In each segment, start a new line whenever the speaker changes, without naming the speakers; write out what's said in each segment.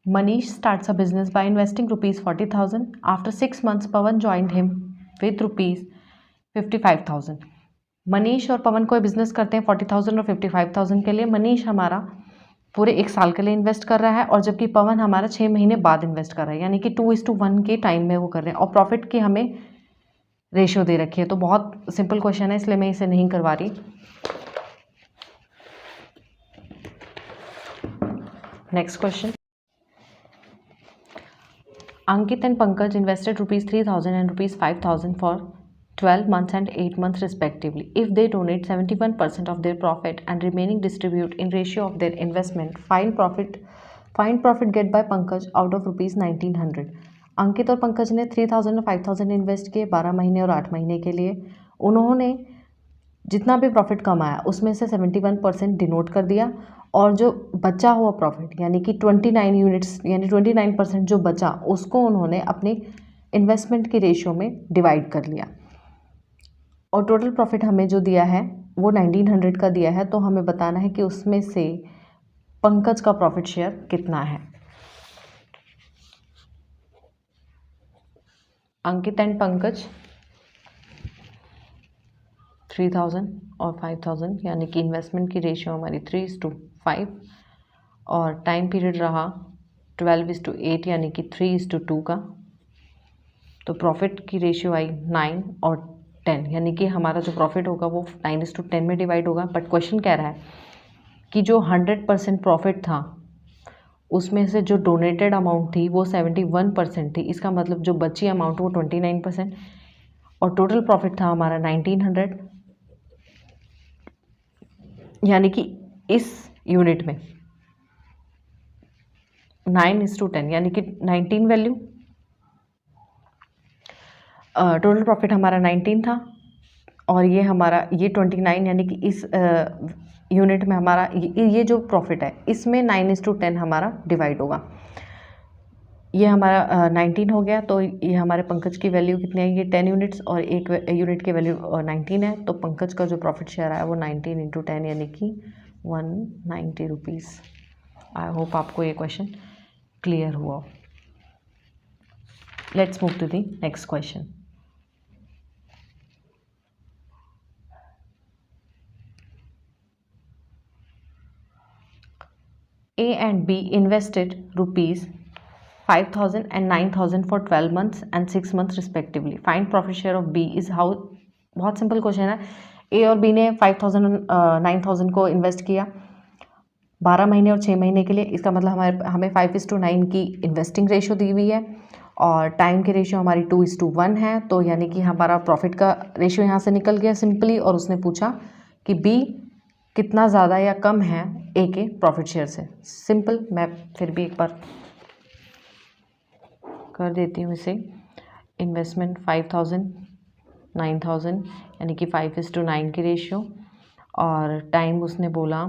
Manish starts a business by investing rupees 40,000. After 6 months, Pawan joined him with rupees 55,000. Manish और पवन कोई business करते हैं 40,000 और 55,000 के लिए. मनीष हमारा पूरे 1 साल के लिए इन्वेस्ट कर रहा है और जबकि पवन हमारा 6 महीने बाद इन्वेस्ट कर रहा है, यानी कि 2:1 के टाइम में वो कर रहे हैं. और प्रॉफिट की हमें रेशियो दे रखी है. तो बहुत सिंपल क्वेश्चन है, इसलिए मैं इसे नहीं करवा रही. Next question. Ankit and Pankaj invested rupees 3,000 and rupees 5,000 for 12 months and 8 months respectively. If they donate 71% of their profit and remaining distribute in ratio of their investment, find profit get by Pankaj out of rupees 1,900. अंकित और पंकज ने 3,000 और 5,000 invest किए 12 महीने और 8 महीने के लिए. उन्होंने जितना भी प्रॉफिट कमाया उसमें से 71% डिनोट कर दिया और जो बचा हुआ प्रॉफिट यानी कि 29 यूनिट्स यानी 29% जो बचा उसको उन्होंने अपने इन्वेस्टमेंट की रेशियो में डिवाइड कर लिया. और टोटल प्रॉफिट हमें जो दिया है वो 1,900 का दिया है. तो हमें बताना है कि उसमें से पंकज का प्रॉफिट शेयर कितना है. अंकित एंड पंकज 3,000 और 5,000 यानी कि इन्वेस्टमेंट की रेशियो हमारी 3:5 और टाइम पीरियड रहा 12:8 यानी कि 3:2 का. तो प्रॉफिट की रेशियो आई 9 और 10 यानी कि हमारा जो प्रॉफिट होगा वो 9:10 में डिवाइड होगा. बट क्वेश्चन कह रहा है कि जो 100% प्रॉफिट था उसमें से जो डोनेटेड अमाउंट थी वो 71% थी. इसका मतलब जो बची अमाउंट वो 29% और टोटल प्रॉफिट था हमारा 1,900 यानी कि इस यूनिट में 9:10 यानी कि 19 वैल्यू. टोटल प्रॉफिट हमारा 19 था और ये हमारा 29 यानी कि इस यूनिट में हमारा ये जो प्रॉफिट है इसमें 9:10 हमारा डिवाइड होगा. ये हमारा 19 हो गया. तो ये हमारे पंकज की वैल्यू कितनी है, ये 10 यूनिट्स और एक यूनिट की वैल्यू 19 है. तो पंकज का जो प्रॉफिट शेयर आया वो 19 × 10 यानी कि 190 रुपीज़. आई होप आपको ये क्वेश्चन क्लियर हुआ. Let's move to the next question. A and B invested rupees 5,000 and 9,000 for 12 months and 6 months respectively. Find profit share of B is how. बहुत सिंपल क्वेश्चन है. A और B ने 5,000 9,000 को invest किया 12 महीने और 6 महीने के लिए. इसका मतलब हमें 5:9 की इन्वेस्टिंग रेशियो दी हुई है और टाइम की रेशियो हमारी 2:1 है. तो यानी कि हमारा प्रॉफिट का रेशियो यहाँ से निकल गया सिंपली. और उसने पूछा कि B कितना ज़्यादा या कम है ए के प्रॉफिट शेयर से. सिंपल. मैं फिर भी एक बार कर देती हूँ इसे. इन्वेस्टमेंट 5,000 9,000 यानी कि 5:9 की रेशियो और टाइम उसने बोला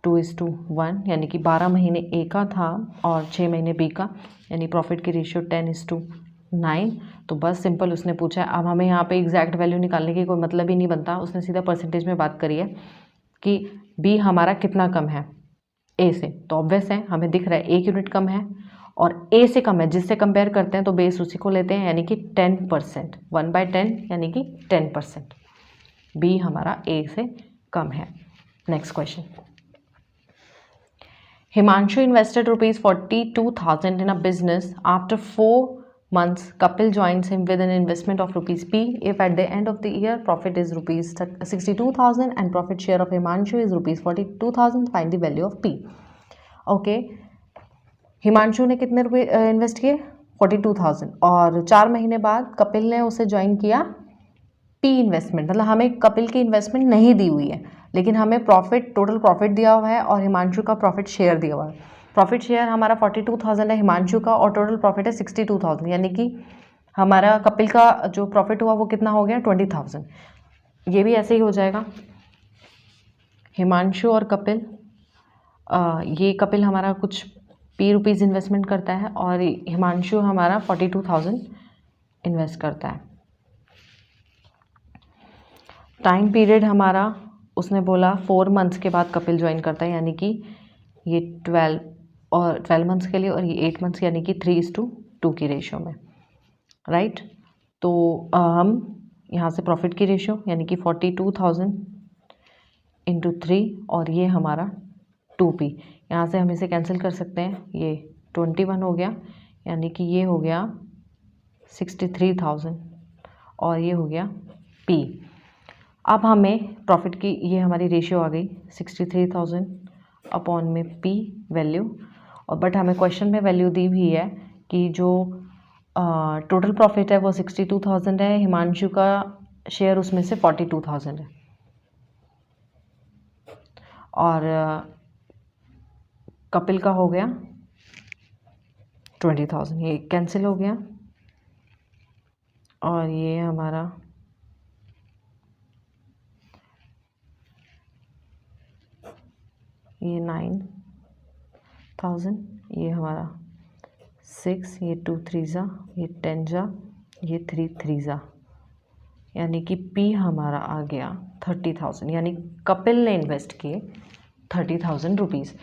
2:1 यानी कि 12 महीने ए का था और 6 महीने बी का यानी प्रॉफिट की रेशियो 10:9. तो बस सिंपल उसने पूछा है. अब हमें यहाँ पे एग्जैक्ट वैल्यू निकालने की कोई मतलब ही नहीं बनता. उसने सीधा परसेंटेज में बात करी है कि बी हमारा कितना कम है ए से. तो ऑब्वियस है हमें दिख रहा है 1 यूनिट कम है और ए से कम है. जिससे कंपेयर करते हैं तो बेस उसी को लेते हैं यानी कि 10%. 1/10 यानी कि 10%. बी हमारा ए से कम है. Next question. Himanshu invested rupees 42,000 in a business. After 4 months, Kapil joins him with an investment of rupees P. If at the end of the year profit is rupees 62,000 and profit share of Himanshu is rupees 42,000, find the value of P. Okay. Himanshu ने कितने रुपए invest किए 42,000 और 4 महीने बाद कपिल ने उसे join किया पी इन्वेस्टमेंट. मतलब हमें कपिल की इन्वेस्टमेंट नहीं दी हुई है लेकिन हमें टोटल प्रॉफिट दिया हुआ है और हिमांशु का प्रॉफिट शेयर दिया हुआ है. प्रॉफिट शेयर हमारा 42,000 है हिमांशु का और टोटल प्रॉफिट है 62,000 यानी कि हमारा कपिल का जो प्रॉफिट हुआ वो कितना हो गया 20,000. ये भी ऐसे ही हो जाएगा. हिमांशु और कपिल ये कपिल हमारा कुछ ₹P इन्वेस्टमेंट करता है और हिमांशु हमारा 42,000 इन्वेस्ट करता है. टाइम पीरियड हमारा उसने बोला 4 मंथ्स के बाद कपिल ज्वाइन करता है यानी कि ये 12 और 12 मंथ्स के लिए, और ये 8 मंथ्स यानी कि 3:2 की रेशो में, राइट। तो हम यहाँ से प्रॉफिट की रेशो यानी कि 42,000 इंटू 3 और ये हमारा 2p, यहाँ से हम इसे कैंसिल कर सकते हैं, ये 21 हो गया यानी कि ये हो गया 63,000 और ये हो गया p। अब हमें प्रॉफिट की ये हमारी रेशियो आ गई 63,000 अपॉन में p वैल्यू, और बट हमें क्वेश्चन में वैल्यू दी हुई है कि जो टोटल प्रॉफिट है वो 62,000 है, हिमांशु का शेयर उसमें से 42,000 है, और कपिल का हो गया 20,000, ये कैंसिल हो गया, और ये हमारा ये 9,000, ये हमारा 6, ये 2 3 जा, ये 10 जा, ये 3 3 जा, यानी कि P हमारा आ गया 30,000, यानी कपिल ने इन्वेस्ट किए 30,000 रुपीज़।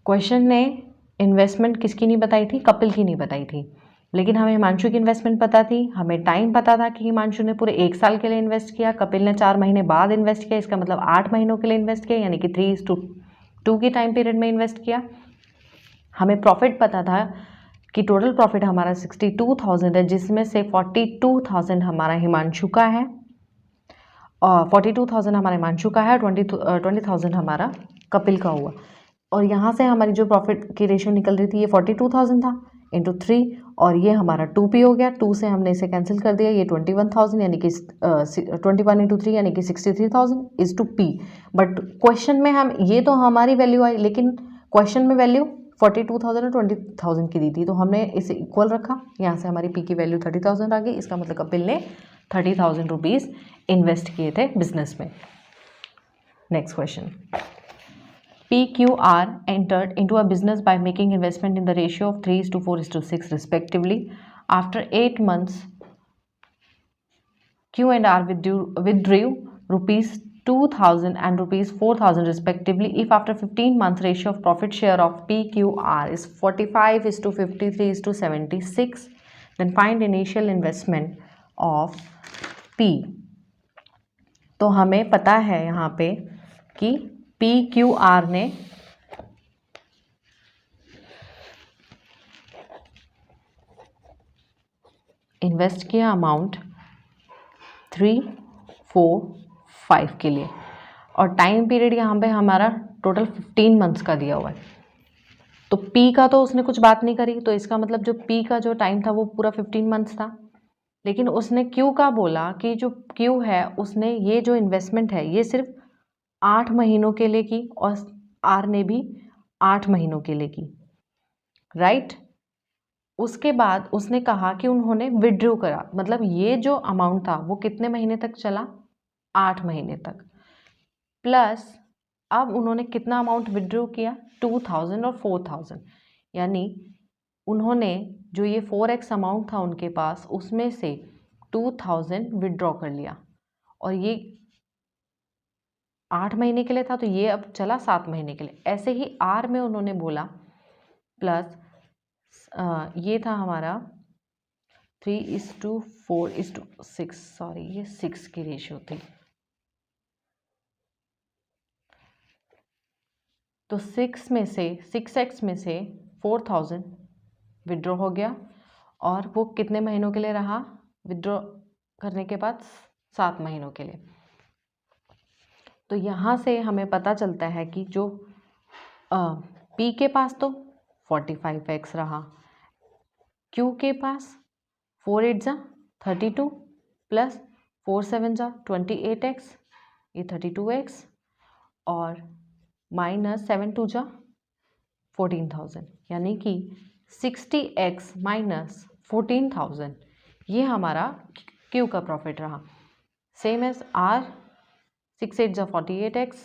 क्वेश्चन ने इन्वेस्टमेंट किसकी नहीं बताई थी, कपिल की नहीं बताई थी, लेकिन हमें हिमांशु की इन्वेस्टमेंट पता थी, हमें टाइम पता था कि हिमांशु ने पूरे 1 साल के लिए इन्वेस्ट किया, कपिल ने 4 महीने बाद इन्वेस्ट किया, इसका मतलब 8 महीनों के लिए इन्वेस्ट किया, यानी कि 3:2 की टाइम पीरियड में इन्वेस्ट किया। हमें प्रॉफिट पता था कि टोटल प्रॉफिट हमारा 62,000 है, जिसमें से 42,000 हमारा हिमांशु का है, और 42,000 हमारे हिमांशु का है, 20,000 हमारा कपिल का हुआ। और यहाँ से हमारी जो प्रॉफिट की रेशियो निकल रही थी ये 42,000 था इंटू 3, और ये हमारा 2p हो गया, 2 से हमने इसे कैंसिल कर दिया, ये 21,000 यानी कि 21 इंटू 3 यानी कि 63,000 is to p। But question में हम ये तो हमारी वैल्यू आई, लेकिन क्वेश्चन में वैल्यू 42,000 और 20,000 की दी थी, तो हमने इसे इक्वल रखा, यहाँ से हमारी p की वैल्यू 30,000 आ गई, इसका मतलब कपिल ने 30,000 रुपीज़ इन्वेस्ट किए थे बिजनेस में। Next question, PQR entered into a business by making investment in the ratio of 3:4:6 respectively. After 8 months, Q and R withdrew rupees 2,000 and rupees 4,000 respectively. If after 15 months ratio of profit share of PQR is 45:53:76, then find initial investment of P. तो हमें पता है यहाँ पे कि PQR ने invest किया amount 3-4-5 के लिए, और टाइम पीरियड यहाँ पे हमारा टोटल 15 मंथ्स का दिया हुआ है। तो P का तो उसने कुछ बात नहीं करी, तो इसका मतलब जो P का जो टाइम था वो पूरा 15 मंथ्स था, लेकिन उसने Q का बोला कि जो Q है उसने ये जो इन्वेस्टमेंट है ये सिर्फ 8 महीनों के लिए की, और R ने भी 8 महीनों के लिए की, राइट। उसके बाद उसने कहा कि उन्होंने विड्रॉ करा, मतलब ये जो अमाउंट था वो कितने महीने तक चला, 8 महीने तक, प्लस अब उन्होंने कितना अमाउंट विड्रॉ किया, 2,000 और 4,000, यानी उन्होंने जो ये 4x अमाउंट था उनके पास उसमें से 2,000 विड्रॉ कर लिया, और ये 8 महीने के लिए था तो ये अब चला 7 महीने के लिए। ऐसे ही R में उन्होंने बोला प्लस ये था हमारा 3:4:6, सॉरी ये 6 की रेशियो थी, तो 6x में से 4,000 विड्रॉ हो गया, और वो कितने महीनों के लिए रहा, विड्रॉ करने के बाद 7 महीनों के लिए। तो यहाँ से हमें पता चलता है कि जो P के पास तो 45x रहा, Q के पास 4 8 जा 32 प्लस 4 7 जा 28x, ये 32x, और माइनस 7 2 जा 14,000, यानी कि 60x माइनस 14,000 ये हमारा Q का प्रॉफिट रहा। सेम एज R, 6 8 जा 48x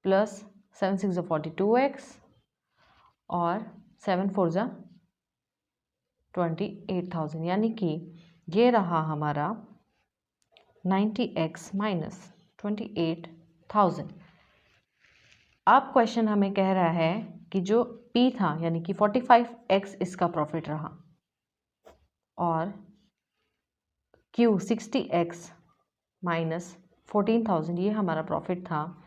प्लस 7 6 जा 42x और 7 4 जा 28,000, यानी कि ये रहा हमारा 90x माइनस 28,000। अब क्वेश्चन हमें कह रहा है कि जो P था यानी कि 45x इसका प्रॉफिट रहा और Q 60x माइनस 14,000 ये हमारा प्रॉफिट था।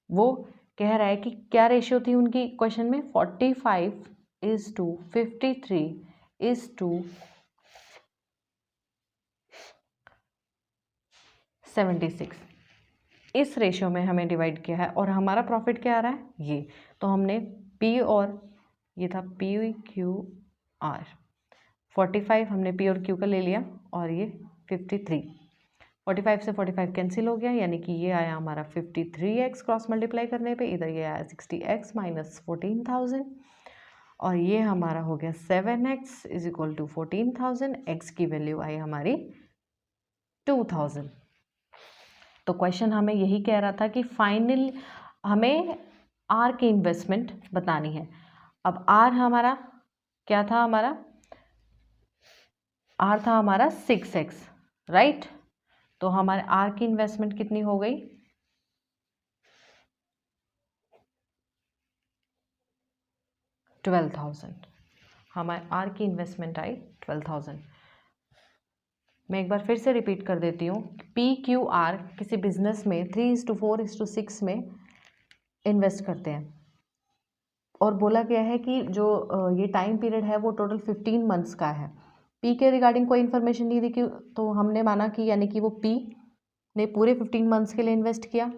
वो कह रहा है कि क्या रेशियो थी उनकी क्वेश्चन में 45:53:76 इस रेशियो में हमें डिवाइड किया है और हमारा प्रॉफिट क्या आ रहा है ये। तो हमने P और ये था PQR 45 हमने P और Q का ले लिया और ये 53 45 से 45 कैंसिल हो गया यानी कि ये आया हमारा 53x क्रॉस मल्टीप्लाई करने पे, इधर ये आया 60x माइनस 14,000 और ये हमारा हो गया 7x is equal to 14,000। x की वैल्यू आई हमारी 2,000। तो क्वेश्चन हमें यही कह रहा था कि फाइनल हमें R की इन्वेस्टमेंट बतानी है। अब R हमारा क्या था, हमारा R था हमारा 6x, राइट। तो हमारे R की इन्वेस्टमेंट कितनी हो गई 12,000। हमारे R की इन्वेस्टमेंट आई 12,000। मैं एक बार फिर से रिपीट कर देती हूँ। PQR किसी बिजनेस में 3:4:6 में इन्वेस्ट करते हैं और बोला गया है कि जो ये टाइम पीरियड है वो टोटल 15 मंथ्स का है। P के रिगार्डिंग कोई इन्फॉर्मेशन नहीं दी कि तो हमने माना कि यानी कि वो P ने पूरे 15 मंथ्स के लिए इन्वेस्ट किया।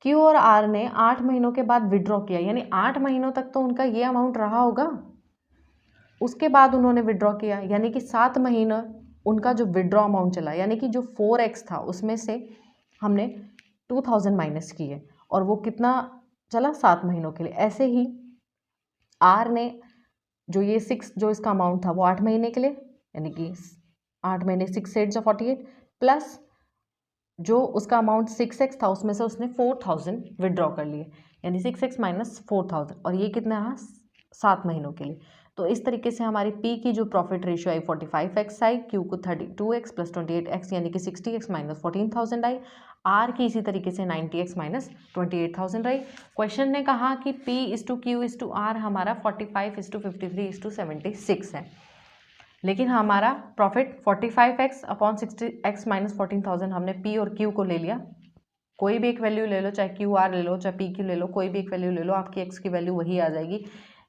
Q और R ने 8 महीनों के बाद विड्रॉ किया, यानी 8 महीनों तक तो उनका ये अमाउंट रहा होगा, उसके बाद उन्होंने विड्रॉ किया, यानी कि 7 महीना उनका जो विड्रॉ अमाउंट चला, यानी कि जो 4x था उसमें से हमने 2,000 माइनस किए और वो कितना चला 7 महीनों के लिए। ऐसे ही R ने जो ये 6 जो इसका अमाउंट था वो 8 महीने के लिए, यानी कि 8 महीने 6 8 48 प्लस जो उसका अमाउंट 6x था उसमें से उसने 4,000 विड्रॉ कर लिए, यानी 6x माइनस 4,000 और ये कितना रहा 7 महीनों के लिए। तो इस तरीके से हमारी P की जो प्रॉफिट रेशियो आई 45x आई, Q को 32x प्लस 28x यानी कि 60x माइनस 14,000 आई, R की इसी तरीके से 90x माइनस 28,000 आई। क्वेश्चन ने कहा कि P/Q/R हमारा 45:53:76 है, लेकिन हमारा profit 45x upon 60x minus 14,000 हमने P और Q को ले लिया। कोई भी एक वैल्यू ले लो, चाहे QR ले लो चाहे PQ ले लो, कोई भी एक वैल्यू ले लो, आपकी x की वैल्यू वही आ जाएगी।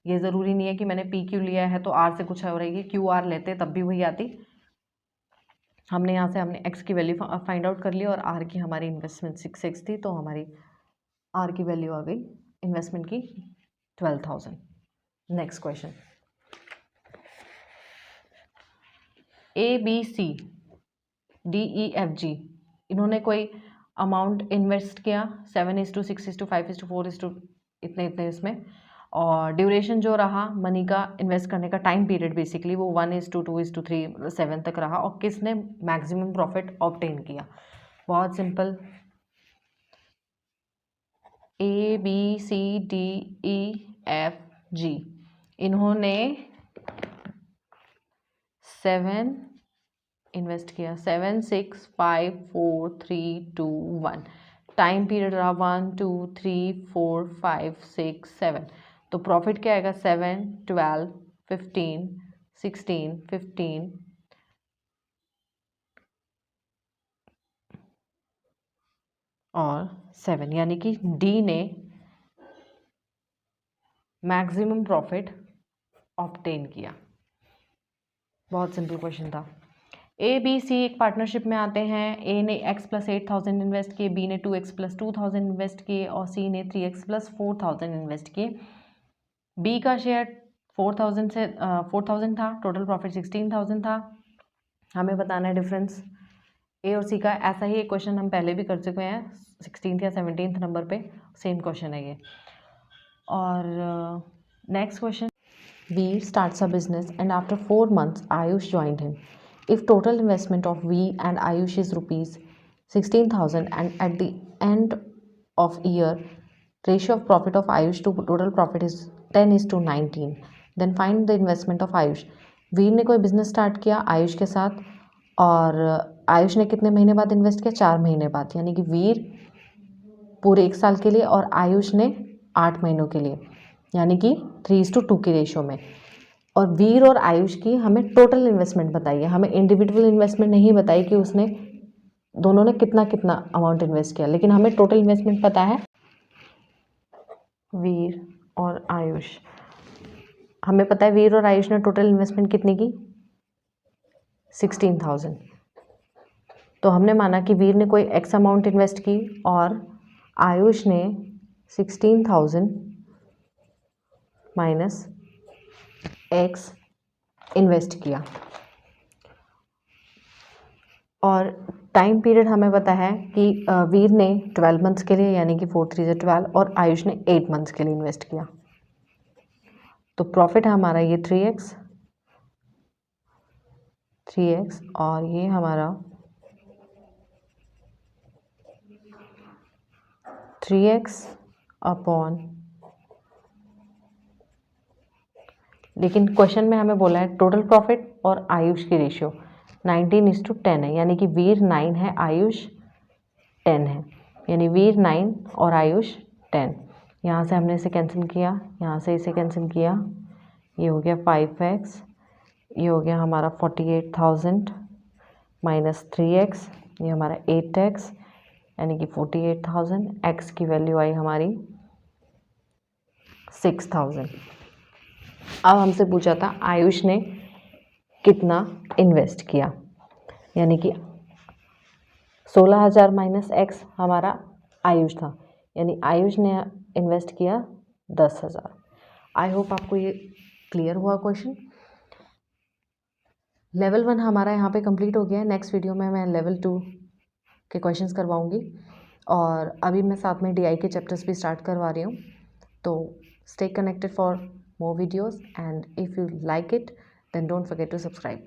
ये ज़रूरी नहीं है कि मैंने PQ लिया है तो R से कुछ हो रहेगी, QR लेते तब भी वही आती। हमने यहाँ से हमने x की वैल्यू फाइंड आउट कर ली और R की हमारी इन्वेस्टमेंट 6x थी, तो हमारी R की वैल्यू आ गई इन्वेस्टमेंट की 12,000। नेक्स्ट क्वेश्चन, ABCDEFG इन्होंने कोई अमाउंट इन्वेस्ट किया 7:6:5:4 इतने इतने इसमें, और ड्यूरेशन जो रहा मनी का इन्वेस्ट करने का टाइम पीरियड बेसिकली वो 1:2:3 7 तक रहा, और किसने मैक्सिमम प्रॉफिट ऑब्टेन किया। बहुत सिंपल, ABCDEFG इन्होंने 7 इन्वेस्ट किया 7 6 5 4 3 2 1, टाइम पीरियड रहा 1 2 3 4 5 6 7, तो प्रॉफिट क्या आएगा 7 12 15 16 15 और 7, यानी कि डी ने मैक्सिमम प्रॉफिट ऑब्टेन किया। बहुत सिंपल क्वेश्चन था। ABC एक पार्टनरशिप में आते हैं। A ने x प्लस 8,000 इन्वेस्ट किए, B ने 2x प्लस 2,000 इन्वेस्ट किए और C ने 3x प्लस 4,000 इन्वेस्ट किए। B का शेयर 4,000 था, टोटल प्रॉफिट 16,000 था। हमें बताना है डिफरेंस A और C का। ऐसा ही एक क्वेश्चन हम पहले भी कर चुके हैं 16th या 17th नंबर पे, सेम क्वेश्चन है ये। और next question, V starts a business and after 4 months Ayush joined him. If total investment of V and Ayush is rupees 16,000 and at the end of year ratio of profit of Ayush to total profit is 10:19, then find the investment of Ayush. वीर ने कोई business start किया आयुष के साथ और आयुष ने कितने महीने बाद इन्वेस्ट किया 4 महीने बाद, यानी कि वीर पूरे 1 साल के लिए और आयुष ने 8 महीनों के लिए, यानी कि 3:2 की रेशो में। और वीर और आयुष की हमें टोटल इन्वेस्टमेंट बताइए, हमें इंडिविजुअल इन्वेस्टमेंट नहीं बताई कि उसने दोनों ने कितना कितना अमाउंट इन्वेस्ट किया, लेकिन हमें टोटल इन्वेस्टमेंट पता है। वीर और आयुष, हमें पता है वीर और आयुष ने टोटल इन्वेस्टमेंट कितनी की, 16,000। तो हमने माना कि वीर ने कोई एक्स अमाउंट इन्वेस्ट की और आयुष ने 16,000 माइनस एक्स इन्वेस्ट किया। और टाइम पीरियड हमें पता है कि वीर ने 12 मंथ्स के लिए, यानी कि 4 3 12, और आयुष ने 8 मंथ्स के लिए इन्वेस्ट किया। तो प्रॉफिट है हमारा ये 3x, और ये हमारा 3x अपॉन, लेकिन क्वेश्चन में हमें बोला है टोटल प्रॉफिट और आयुष की रेशियो 19:10 है, यानी कि वीर 9 है, आयुष 10 है, यानी वीर 9 और आयुष 10। यहाँ से हमने इसे कैंसिल किया, यहाँ से इसे कैंसिल किया, ये हो गया 5x, ये हो गया हमारा 48,000 माइनस 3x, ये हमारा 8x, यानी कि 48,000। x की वैल्यू आई हमारी 6,000। अब हमसे पूछा था आयुष ने कितना इन्वेस्ट किया, यानी कि 16,000 माइनस x हमारा आयुष था, यानी आयुष ने इन्वेस्ट किया 10,000। आई होप आपको ये क्लियर हुआ क्वेश्चन। लेवल 1 हमारा यहाँ पे कंप्लीट हो गया है। नेक्स्ट वीडियो में मैं लेवल 2 के क्वेश्चंस करवाऊँगी, और अभी मैं साथ में DI के चैप्टर्स भी स्टार्ट करवा रही हूँ। तो stay connected for more videos, and if you like it then don't forget to subscribe.